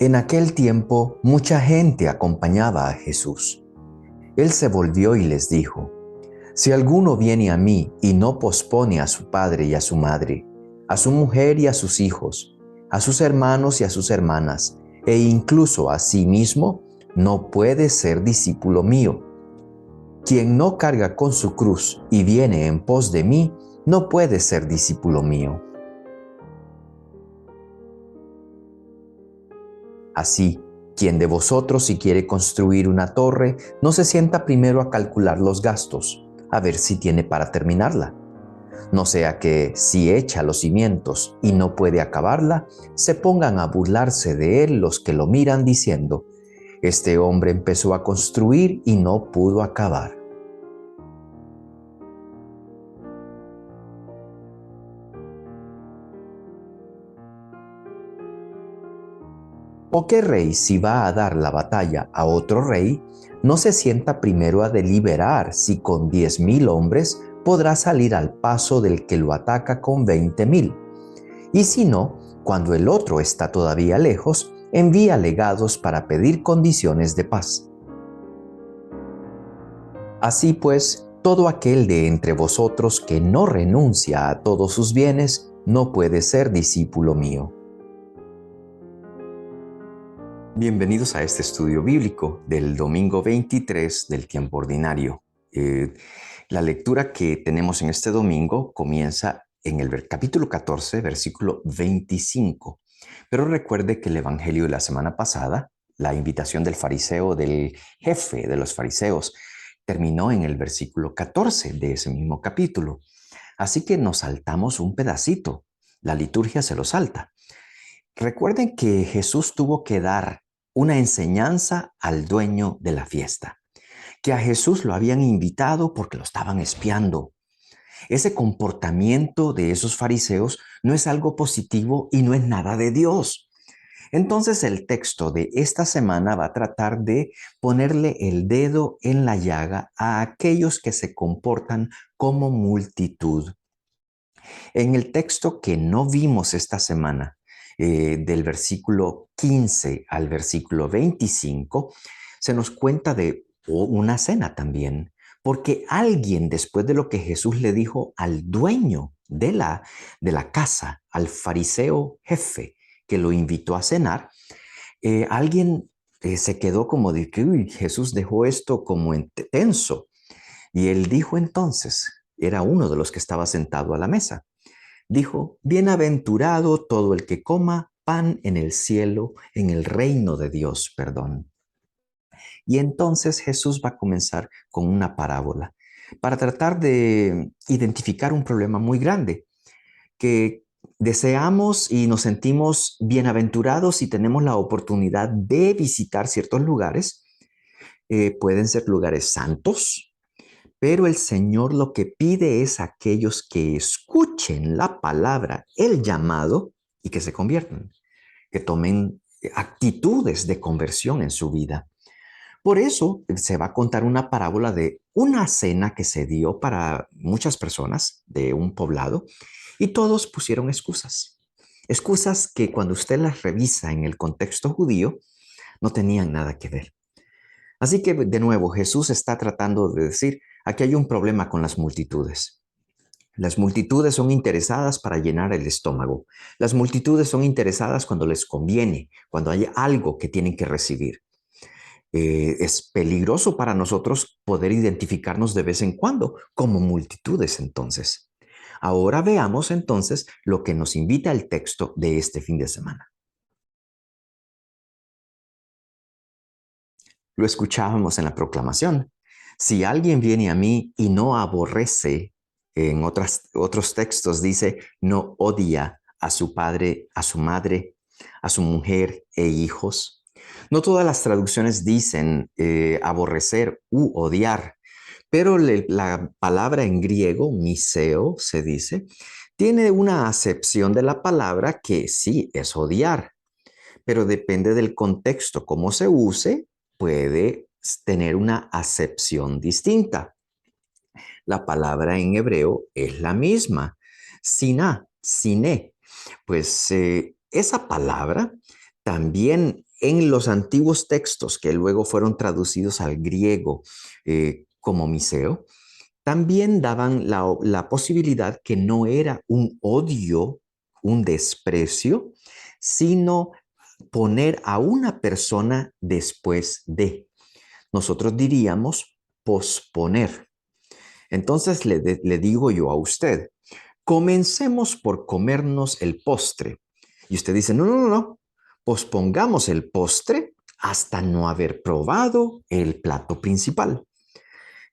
En aquel tiempo mucha gente acompañaba a Jesús. Él se volvió y les dijo: Si alguno viene a mí y no pospone a su padre y a su madre, a su mujer y a sus hijos, a sus hermanos y a sus hermanas, e incluso a sí mismo, no puede ser discípulo mío. Quien no carga con su cruz y viene en pos de mí, no puede ser discípulo mío. Así, quien de vosotros, si quiere construir una torre, no se sienta primero a calcular los gastos, a ver si tiene para terminarla. No sea que, si echa los cimientos y no puede acabarla, se pongan a burlarse de él los que lo miran diciendo: Este hombre empezó a construir y no pudo acabar. ¿O qué rey, si va a dar la batalla a otro rey, no se sienta primero a deliberar si con 10,000 hombres podrá salir al paso del que lo ataca con 20,000? Y si no, cuando el otro está todavía lejos, envía legados para pedir condiciones de paz. Así pues, todo aquel de entre vosotros que no renuncia a todos sus bienes, no puede ser discípulo mío. Bienvenidos a este estudio bíblico del domingo 23 del tiempo ordinario. La lectura que tenemos en este domingo comienza en el capítulo 14, versículo 25. Pero recuerde que el evangelio de la semana pasada, la invitación del fariseo, del jefe de los fariseos, terminó en el versículo 14 de ese mismo capítulo. Así que nos saltamos un pedacito. La liturgia se lo salta. Recuerden que Jesús tuvo que dar una enseñanza al dueño de la fiesta, que a Jesús lo habían invitado porque lo estaban espiando. Ese comportamiento de esos fariseos no es algo positivo y no es nada de Dios. Entonces el texto de esta semana va a tratar de ponerle el dedo en la llaga a aquellos que se comportan como multitud. En el texto que no vimos esta semana, del versículo 15 al versículo 25, se nos cuenta de una cena también, porque alguien, después de lo que Jesús le dijo al dueño de la casa, al fariseo jefe que lo invitó a cenar, alguien se quedó como de que "Uy, Jesús dejó esto como tenso". Y él dijo entonces, era uno de los que estaba sentado a la mesa, dijo: Bienaventurado todo el que coma pan en el cielo, en el reino de Dios, perdón. Y entonces Jesús va a comenzar con una parábola para tratar de identificar un problema muy grande, que deseamos y nos sentimos bienaventurados si tenemos la oportunidad de visitar ciertos lugares. Pueden ser lugares santos, pero el Señor lo que pide es a aquellos que escuchen la palabra, el llamado, y que se conviertan, que tomen actitudes de conversión en su vida. Por eso se va a contar una parábola de una cena que se dio para muchas personas de un poblado y todos pusieron excusas. Excusas que cuando usted las revisa en el contexto judío no tenían nada que ver. Así que de nuevo Jesús está tratando de decir, aquí hay un problema con las multitudes. Las multitudes son interesadas para llenar el estómago. Las multitudes son interesadas cuando les conviene, cuando hay algo que tienen que recibir. Es peligroso para nosotros poder identificarnos de vez en cuando como multitudes entonces. Ahora veamos entonces lo que nos invita el texto de este fin de semana. Lo escuchábamos en la proclamación. Si alguien viene a mí y no aborrece, en otros textos dice, no odia a su padre, a su madre, a su mujer e hijos. No todas las traducciones dicen aborrecer u odiar, pero la palabra en griego, miseo, se dice, tiene una acepción de la palabra que sí es odiar, pero depende del contexto, cómo se use, puede tener una acepción distinta. La palabra en hebreo es la misma, siná, siné. Pues esa palabra también en los antiguos textos que luego fueron traducidos al griego como miseo, también daban la posibilidad que no era un odio, un desprecio, sino poner a una persona después de. Nosotros diríamos posponer. Entonces le digo yo a usted, comencemos por comernos el postre. Y usted dice, no, no, no, no, pospongamos el postre hasta no haber probado el plato principal.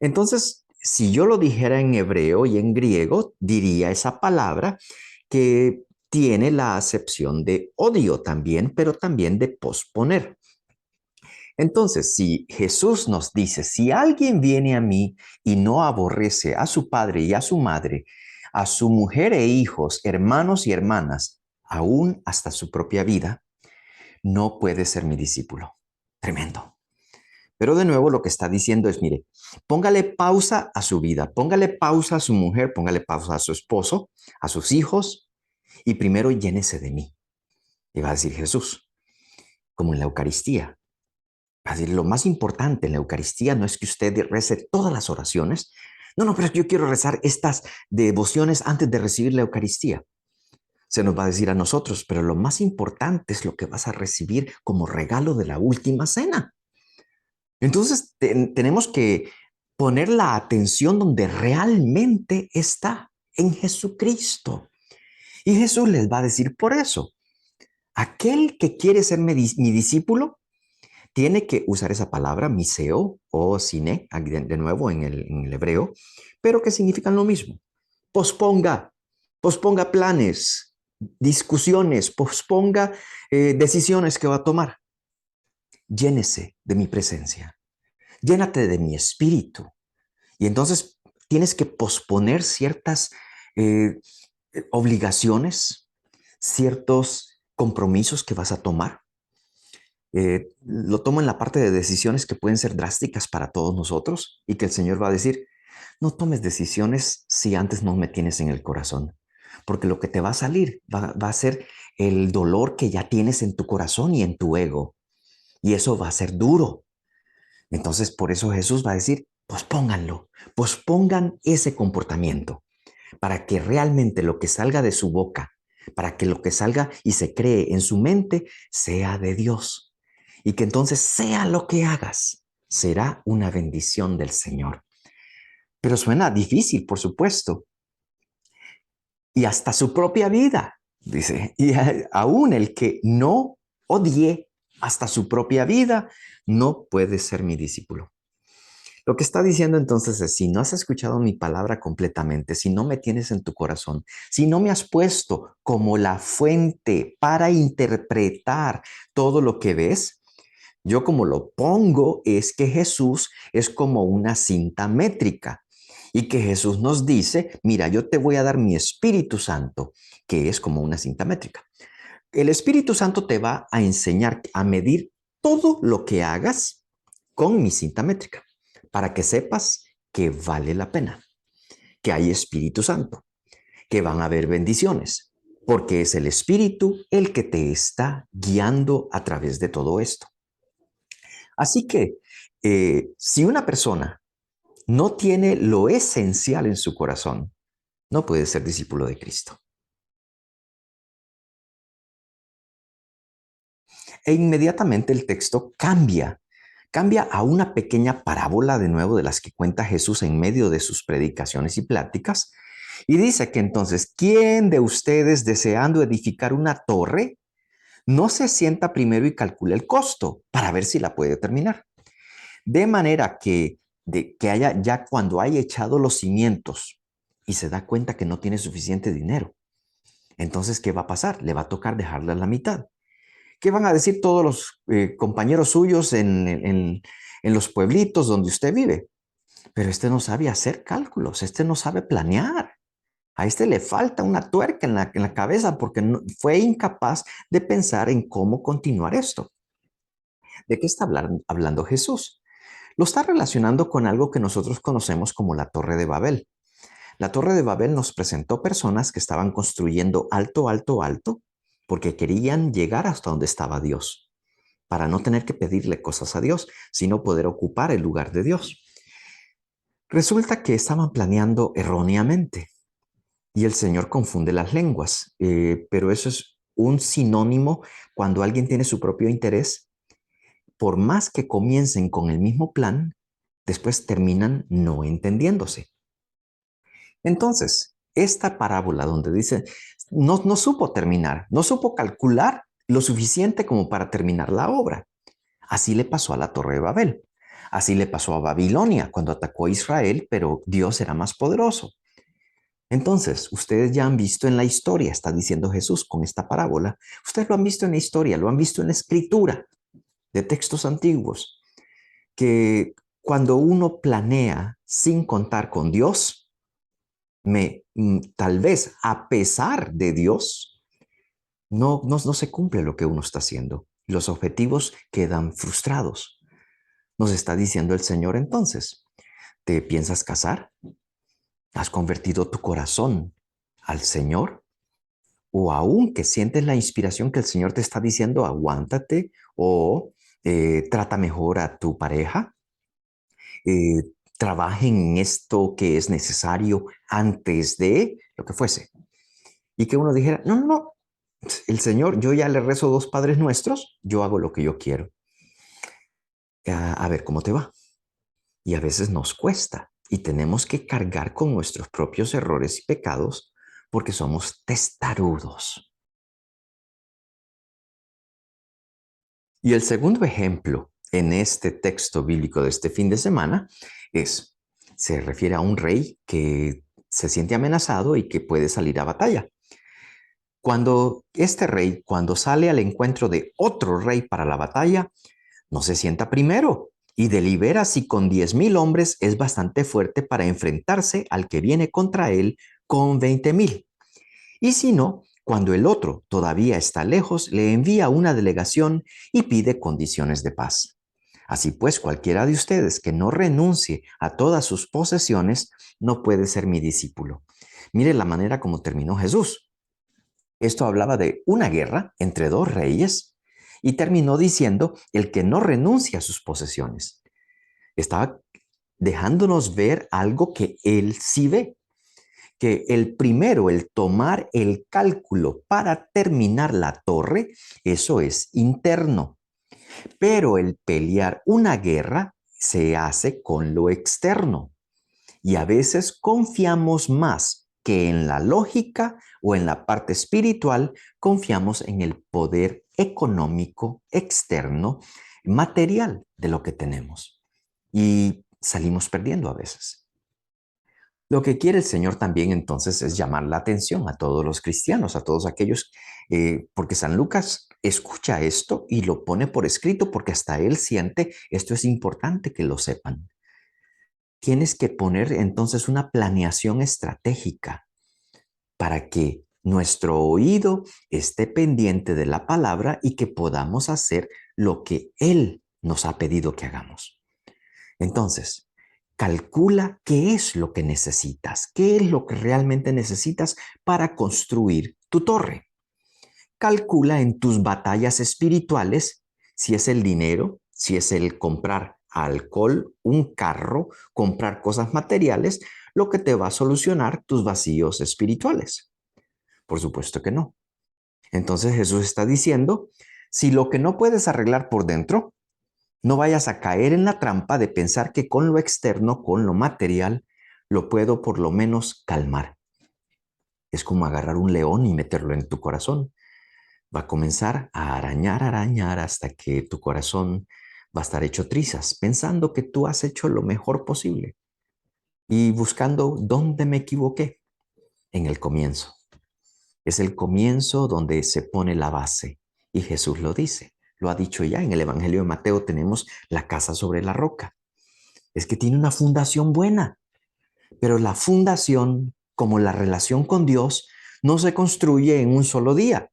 Entonces, si yo lo dijera en hebreo y en griego, diría esa palabra que tiene la acepción de odio también, pero también de posponer. Entonces, si Jesús nos dice, si alguien viene a mí y no aborrece a su padre y a su madre, a su mujer e hijos, hermanos y hermanas, aún hasta su propia vida, no puede ser mi discípulo. Tremendo. Pero de nuevo lo que está diciendo es, mire, póngale pausa a su vida, póngale pausa a su mujer, póngale pausa a su esposo, a sus hijos, y primero llénese de mí. Y va a decir Jesús, como en la Eucaristía. Va a decir, lo más importante en la Eucaristía no es que usted rece todas las oraciones. No, no, pero yo quiero rezar estas devociones antes de recibir la Eucaristía. Se nos va a decir a nosotros, pero lo más importante es lo que vas a recibir como regalo de la última cena. Entonces tenemos que poner la atención donde realmente está, en Jesucristo. Y Jesús les va a decir por eso, aquel que quiere ser mi discípulo tiene que usar esa palabra, miseo o sine, de nuevo en el hebreo, pero que significan lo mismo. Posponga, posponga planes, discusiones, posponga decisiones que va a tomar. Llénese de mi presencia, llénate de mi espíritu. Y entonces tienes que posponer ciertas eh, obligaciones, ciertos compromisos que vas a tomar. Lo tomo en la parte de decisiones que pueden ser drásticas para todos nosotros y que el Señor va a decir, no tomes decisiones si antes no me tienes en el corazón, porque lo que te va a salir va a ser el dolor que ya tienes en tu corazón y en tu ego, y eso va a ser duro. Entonces, por eso Jesús va a decir, pospónganlo, pospongan ese comportamiento para que realmente lo que salga de su boca, para que lo que salga y se cree en su mente sea de Dios. Y que entonces sea lo que hagas, será una bendición del Señor. Pero suena difícil, por supuesto. Y hasta su propia vida, dice. Y aún el que no odie hasta su propia vida, no puede ser mi discípulo. Lo que está diciendo entonces es, si no has escuchado mi palabra completamente, si no me tienes en tu corazón, si no me has puesto como la fuente para interpretar todo lo que ves, yo como lo pongo es que Jesús es como una cinta métrica y que Jesús nos dice, mira, yo te voy a dar mi Espíritu Santo, que es como una cinta métrica. El Espíritu Santo te va a enseñar a medir todo lo que hagas con mi cinta métrica, para que sepas que vale la pena, que hay Espíritu Santo, que van a haber bendiciones, porque es el Espíritu el que te está guiando a través de todo esto. Así que si una persona no tiene lo esencial en su corazón, no puede ser discípulo de Cristo. E inmediatamente el texto cambia a una pequeña parábola de nuevo de las que cuenta Jesús en medio de sus predicaciones y pláticas. Y dice que entonces, ¿quién de ustedes deseando edificar una torre no se sienta primero y calcula el costo para ver si la puede terminar? De manera que haya ya cuando haya echado los cimientos y se da cuenta que no tiene suficiente dinero, entonces, ¿qué va a pasar? Le va a tocar dejarla a la mitad. ¿Qué van a decir todos los compañeros suyos en los pueblitos donde usted vive? Pero este no sabe hacer cálculos, este no sabe planear. A este le falta una tuerca en la cabeza porque fue incapaz de pensar en cómo continuar esto. ¿De qué está hablando Jesús? Lo está relacionando con algo que nosotros conocemos como la Torre de Babel. La Torre de Babel nos presentó personas que estaban construyendo alto, alto, alto, porque querían llegar hasta donde estaba Dios, para no tener que pedirle cosas a Dios, sino poder ocupar el lugar de Dios. Resulta que estaban planeando erróneamente y el Señor confunde las lenguas, pero eso es un sinónimo cuando alguien tiene su propio interés. Por más que comiencen con el mismo plan, después terminan no entendiéndose. Entonces, esta parábola donde dice, no supo terminar, no supo calcular lo suficiente como para terminar la obra. Así le pasó a la Torre de Babel. Así le pasó a Babilonia cuando atacó a Israel, pero Dios era más poderoso. Entonces, ustedes ya han visto en la historia, está diciendo Jesús con esta parábola, ustedes lo han visto en la historia, lo han visto en la escritura de textos antiguos, que cuando uno planea sin contar con Dios, tal vez a pesar de Dios, no se cumple lo que uno está haciendo. Los objetivos quedan frustrados. Nos está diciendo el Señor entonces, ¿te piensas casar? ¿Has convertido tu corazón al Señor? ¿O aún que sientes la inspiración que el Señor te está diciendo, aguántate o trata mejor a tu pareja? Eh, Trabajen en esto que es necesario antes de lo que fuese. Y que uno dijera, no, el Señor, yo ya le rezo 2 Padres Nuestros, yo hago lo que yo quiero. A ver cómo te va. Y a veces nos cuesta y tenemos que cargar con nuestros propios errores y pecados porque somos testarudos. Y el segundo ejemplo en este texto bíblico de este fin de semana se refiere a un rey que se siente amenazado y que puede salir a batalla. Cuando este rey, cuando sale al encuentro de otro rey para la batalla, no se sienta primero y delibera si con 10,000 hombres es bastante fuerte para enfrentarse al que viene contra él con 20,000. Y si no, cuando el otro todavía está lejos, le envía una delegación y pide condiciones de paz. Así pues, cualquiera de ustedes que no renuncie a todas sus posesiones no puede ser mi discípulo. Mire la manera como terminó Jesús. Esto hablaba de una guerra entre 2 reyes y terminó diciendo el que no renuncia a sus posesiones. Estaba dejándonos ver algo que él sí ve, que el primero, el tomar el cálculo para terminar la torre, eso es interno. Pero el pelear una guerra se hace con lo externo. Y a veces confiamos más que en la lógica o en la parte espiritual, confiamos en el poder económico externo, material de lo que tenemos. Y salimos perdiendo a veces. Lo que quiere el Señor también entonces es llamar la atención a todos los cristianos, a todos aquellos, porque San Lucas escucha esto y lo pone por escrito porque hasta él siente esto es importante que lo sepan. Tienes que poner entonces una planeación estratégica para que nuestro oído esté pendiente de la palabra y que podamos hacer lo que Él nos ha pedido que hagamos. Entonces, calcula qué es lo que necesitas, qué es lo que realmente necesitas para construir tu torre. Calcula en tus batallas espirituales si es el dinero, si es el comprar alcohol, un carro, comprar cosas materiales, lo que te va a solucionar tus vacíos espirituales. Por supuesto que no. Entonces Jesús está diciendo, si lo que no puedes arreglar por dentro, no vayas a caer en la trampa de pensar que con lo externo, con lo material, lo puedo por lo menos calmar. Es como agarrar un león y meterlo en tu corazón. Va a comenzar a arañar hasta que tu corazón va a estar hecho trizas, pensando que tú has hecho lo mejor posible y buscando dónde me equivoqué en el comienzo. Es el comienzo donde se pone la base y Jesús lo dice. Lo ha dicho ya en el Evangelio de Mateo, tenemos la casa sobre la roca. Es que tiene una fundación buena, pero la fundación, como la relación con Dios, no se construye en un solo día.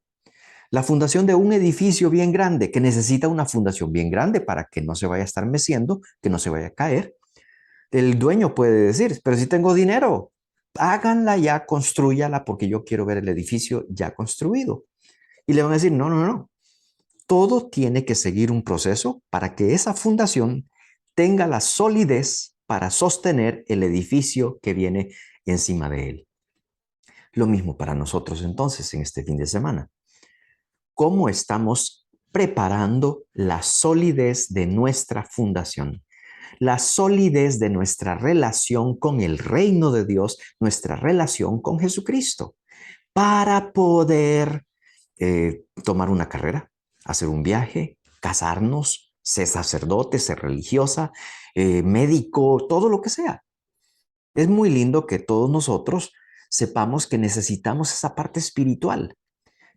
La fundación de un edificio bien grande que necesita una fundación bien grande para que no se vaya a estar meciendo, que no se vaya a caer. El dueño puede decir, pero si tengo dinero, háganla ya, construyala porque yo quiero ver el edificio ya construido. Y le van a decir, no. todo tiene que seguir un proceso para que esa fundación tenga la solidez para sostener el edificio que viene encima de él. Lo mismo para nosotros entonces en este fin de semana. ¿Cómo estamos preparando la solidez de nuestra fundación? La solidez de nuestra relación con el reino de Dios, nuestra relación con Jesucristo, para poder tomar una carrera, hacer un viaje, casarnos, ser sacerdote, ser religiosa, médico, todo lo que sea. Es muy lindo que todos nosotros sepamos que necesitamos esa parte espiritual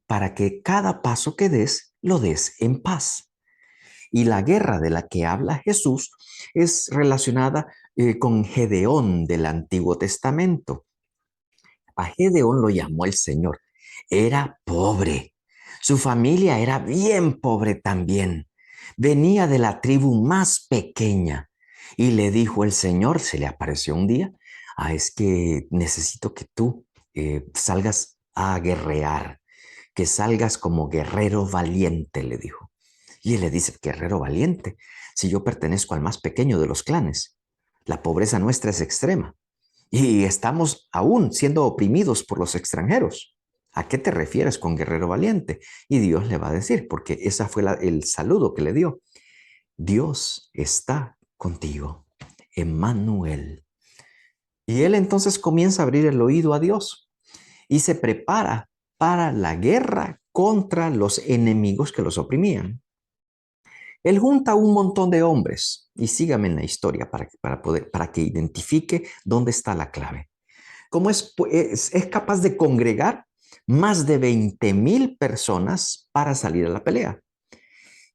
para que cada paso que des, lo des en paz. Y la guerra de la que habla Jesús es relacionada con Gedeón del Antiguo Testamento. A Gedeón lo llamó el Señor. Era pobre. Su familia era bien pobre también. Venía de la tribu más pequeña. Y le dijo el Señor, se le apareció un día, es que necesito que tú salgas a guerrear, que salgas como guerrero valiente, le dijo. Y él le dice, guerrero valiente, si yo pertenezco al más pequeño de los clanes. La pobreza nuestra es extrema. Y estamos aún siendo oprimidos por los extranjeros. ¿A qué te refieres con guerrero valiente? Y Dios le va a decir, porque ese fue el saludo que le dio. Dios está contigo, Emmanuel. Y él entonces comienza a abrir el oído a Dios y se prepara para la guerra contra los enemigos que los oprimían. Él junta un montón de hombres, y sígame en la historia para que identifique dónde está la clave. Cómo es capaz de congregar más de 20,000 personas para salir a la pelea.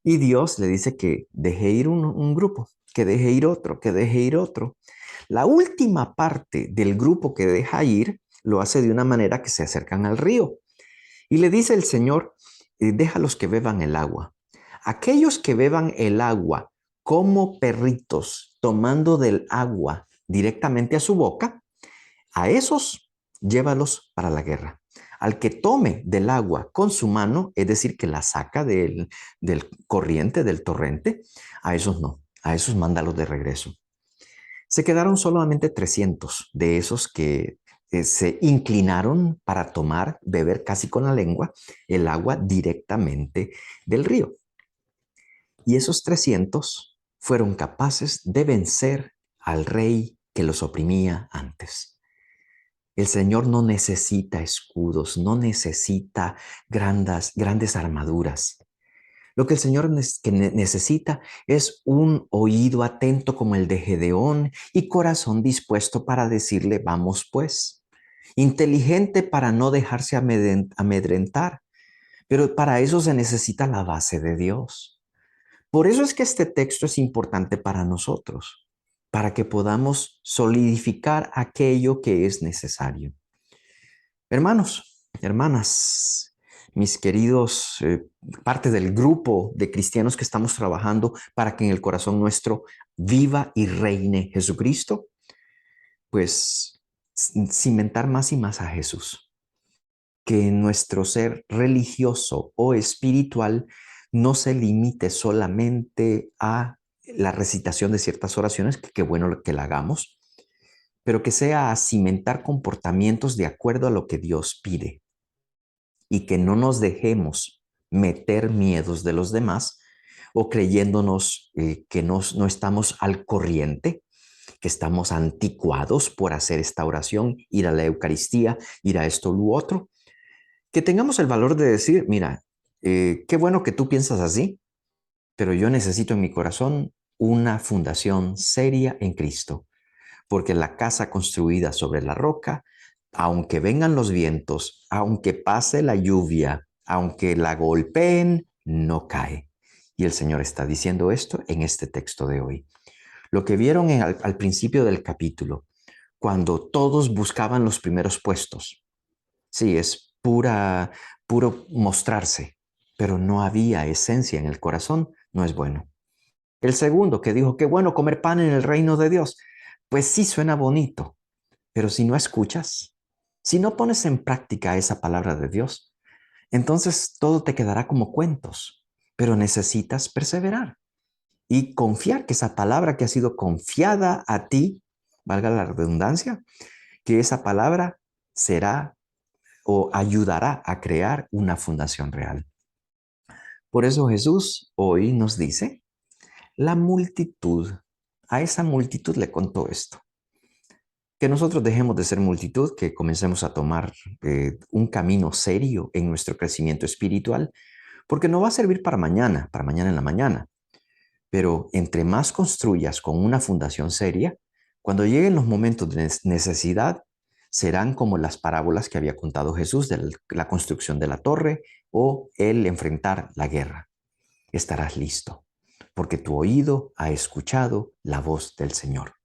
Y Dios le dice que deje ir un grupo, que deje ir otro, que deje ir otro. La última parte del grupo que deja ir lo hace de una manera que se acercan al río. Y le dice el Señor, déjalos que beban el agua. Aquellos que beban el agua como perritos, tomando del agua directamente a su boca, a esos llévalos para la guerra. Al que tome del agua con su mano, es decir, que la saca del corriente, del torrente, a esos no, a esos mándalos de regreso. Se quedaron solamente 300 de esos que se inclinaron para beber casi con la lengua el agua directamente del río. Y esos 300 fueron capaces de vencer al rey que los oprimía antes. El Señor no necesita escudos, no necesita grandes armaduras. Lo que el Señor necesita es un oído atento como el de Gedeón y corazón dispuesto para decirle, vamos pues. Inteligente para no dejarse amedrentar, pero para eso se necesita la base de Dios. Por eso es que este texto es importante para nosotros, para que podamos solidificar aquello que es necesario. Hermanos, hermanas, mis queridos, parte del grupo de cristianos que estamos trabajando para que en el corazón nuestro viva y reine Jesucristo, pues cimentar más y más a Jesús. Que nuestro ser religioso o espiritual no se limite solamente a la recitación de ciertas oraciones, que qué bueno que la hagamos, pero que sea a cimentar comportamientos de acuerdo a lo que Dios pide y que no nos dejemos meter miedos de los demás o creyéndonos que no estamos al corriente, que estamos anticuados por hacer esta oración, ir a la Eucaristía, ir a esto u otro. Que tengamos el valor de decir, mira, qué bueno que tú piensas así, pero yo necesito en mi corazón una fundación seria en Cristo, porque la casa construida sobre la roca, aunque vengan los vientos, aunque pase la lluvia, aunque la golpeen, no cae. Y el Señor está diciendo esto en este texto de hoy. Lo que vieron al principio del capítulo, cuando todos buscaban los primeros puestos. Sí, es puro mostrarse, pero no había esencia en el corazón, no es bueno. El segundo que dijo, qué bueno comer pan en el reino de Dios. Pues sí suena bonito, pero si no escuchas, si no pones en práctica esa palabra de Dios, entonces todo te quedará como cuentos. pero necesitas perseverar y confiar que esa palabra que ha sido confiada a ti, valga la redundancia, que esa palabra será o ayudará a crear una fundación real. Por eso Jesús hoy nos dice, la multitud, a esa multitud le contó esto. Que nosotros dejemos de ser multitud, que comencemos a tomar un camino serio en nuestro crecimiento espiritual, porque no va a servir para mañana en la mañana. Pero entre más construyas con una fundación seria, cuando lleguen los momentos de necesidad, serán como las parábolas que había contado Jesús de la construcción de la torre o el enfrentar la guerra. Estarás listo, porque tu oído ha escuchado la voz del Señor.